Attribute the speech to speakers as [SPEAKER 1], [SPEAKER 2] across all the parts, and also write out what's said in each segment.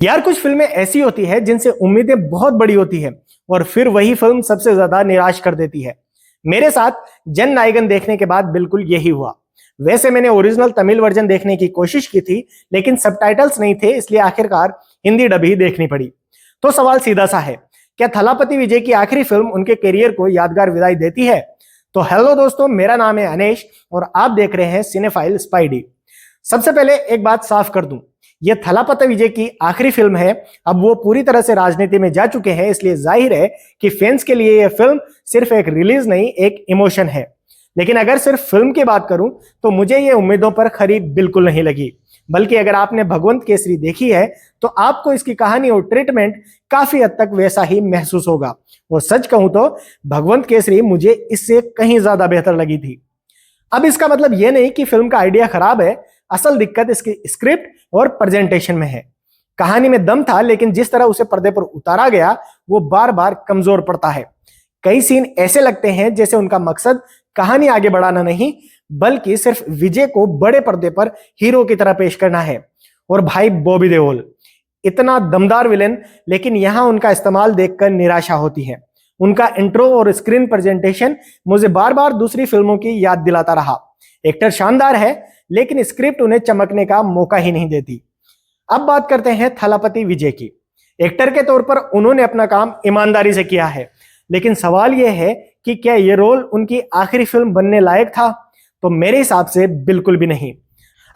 [SPEAKER 1] यार कुछ फिल्में ऐसी होती है जिनसे उम्मीदें बहुत बड़ी होती है और फिर वही फिल्म सबसे ज्यादा निराश कर देती है। मेरे साथ जन नायकन देखने के बाद बिल्कुल यही हुआ। वैसे मैंने ओरिजिनल तमिल वर्जन देखने की कोशिश की थी, लेकिन सबटाइटल्स नहीं थे, इसलिए आखिरकार हिंदी डब ही देखनी पड़ी। तो सवाल सीधा सा है, क्या थलापति विजय की आखिरी फिल्म उनके करियर को यादगार विदाई देती है? तो हेलो दोस्तों, मेरा नाम है अनेश और आप देख रहे हैं सिनेफाइल स्पाइडी। सबसे पहले एक बात साफ कर दूं, यह थलापति विजय की आखिरी फिल्म है। अब वो पूरी तरह से राजनीति में जा चुके हैं, इसलिए जाहिर है कि फैंस के लिए यह फिल्म सिर्फ एक रिलीज नहीं, एक इमोशन है। लेकिन अगर सिर्फ फिल्म की बात करूं तो मुझे ये उम्मीदों पर खरी बिल्कुल नहीं लगी। बल्कि अगर आपने भगवंत केसरी देखी है तो आपको इसकी कहानी और ट्रीटमेंट काफी हद तक वैसा ही महसूस होगा। और सच कहूं तो भगवंत केसरी मुझे इससे कहीं ज्यादा बेहतर लगी थी। अब इसका मतलब यह नहीं कि फिल्म का आइडिया खराब है, असल दिक्कत इसकी स्क्रिप्ट और प्रेजेंटेशन में है। कहानी में दम था, लेकिन जिस तरह उसे पर्दे पर उतारा गया वो बार बार कमजोर पड़ता है। कई सीन ऐसे लगते हैं जैसे उनका मकसद कहानी आगे बढ़ाना नहीं, बल्कि सिर्फ विजय को बड़े पर्दे पर हीरो की तरह पेश करना है। और भाई बॉबी देओल, इतना दमदार विलेन, लेकिन यहां उनका इस्तेमाल देखकर निराशा होती है। उनका इंट्रो और स्क्रीन प्रेजेंटेशन मुझे बार बार दूसरी फिल्मों की याद दिलाता रहा। एक्टर शानदार है, लेकिन स्क्रिप्ट उन्हें चमकने का मौका ही नहीं देती। अब बात करते हैं थलापति विजय की। एक्टर के तौर पर उन्होंने अपना काम ईमानदारी से किया है, लेकिन सवाल यह है कि क्या यह रोल उनकी आखिरी फिल्म बनने लायक था? तो मेरे हिसाब से बिल्कुल भी नहीं।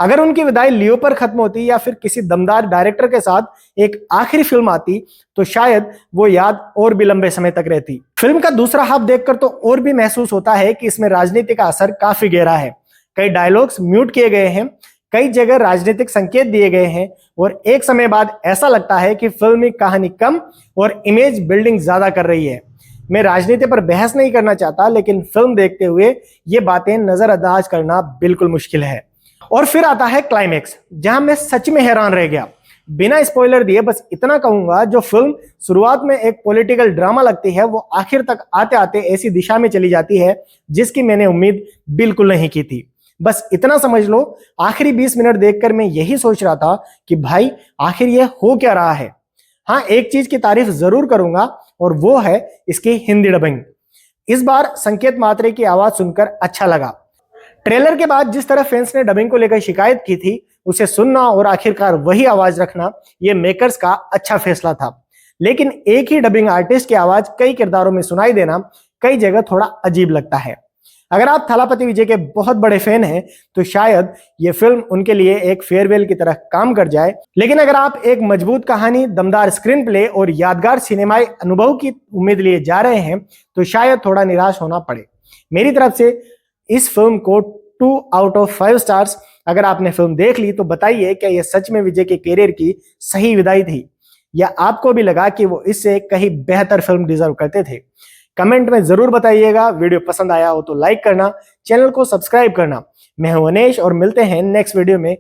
[SPEAKER 1] अगर उनकी विदाई लियो पर खत्म होती या फिर किसी दमदार डायरेक्टर के साथ एक आखिरी फिल्म आती तो शायद वो याद और भी लंबे समय तक रहती। फिल्म का दूसरा हाफ देखकर तो और भी महसूस होता है कि इसमें राजनीति का असर काफी गहरा है। कई डायलॉग्स म्यूट किए गए हैं, कई जगह राजनीतिक संकेत दिए गए हैं और एक समय बाद ऐसा लगता है कि फिल्म में कहानी कम और इमेज बिल्डिंग ज्यादा कर रही है। मैं राजनीति पर बहस नहीं करना चाहता, लेकिन फिल्म देखते हुए ये बातें नजरअंदाज करना बिल्कुल मुश्किल है। और फिर आता है क्लाइमेक्स, जहां मैं सच में हैरान रह गया। बिना स्पॉइलर दिए बस इतना कहूंगा, जो फिल्म शुरुआत में एक पॉलिटिकल ड्रामा लगती है वो आखिर तक आते आते ऐसी दिशा में चली जाती है जिसकी मैंने उम्मीद बिल्कुल नहीं की थी। बस इतना समझ लो, आखिरी 20 मिनट देखकर मैं यही सोच रहा था कि भाई आखिर ये हो क्या रहा है। हाँ, एक चीज की तारीफ जरूर करूंगा और वो है इसकी हिंदी डबिंग। इस बार संकेत मात्रे की आवाज सुनकर अच्छा लगा। ट्रेलर के बाद जिस तरह फैंस ने डबिंग को लेकर शिकायत की थी, उसे सुनना और आखिरकार वही आवाज रखना, ये मेकर्स का अच्छा फैसला था। लेकिन एक ही डबिंग आर्टिस्ट की आवाज कई किरदारों में सुनाई देना कई जगह थोड़ा अजीब लगता है। अगर आप थलापति विजय के बहुत बड़े फैन हैं तो शायद ये फिल्म उनके लिए एक फेयरवेल की तरह काम कर जाए। लेकिन अगर आप एक मजबूत कहानी, दमदार स्क्रीन प्ले और यादगार सिनेमाई अनुभव की उम्मीद लिए जा रहे हैं तो शायद थोड़ा निराश होना पड़े। मेरी तरफ से इस फिल्म को 2 आउट ऑफ 5 स्टार्स। अगर आपने फिल्म देख ली तो बताइए, क्या यह सच में विजय के करियर की सही विदाई थी, या आपको भी लगा कि वो इससे कहीं बेहतर फिल्म डिजर्व करते थे? कमेंट में जरूर बताइएगा। वीडियो पसंद आया हो तो लाइक करना, चैनल को सब्सक्राइब करना। मैं हूं अनेश और मिलते हैं नेक्स्ट वीडियो में।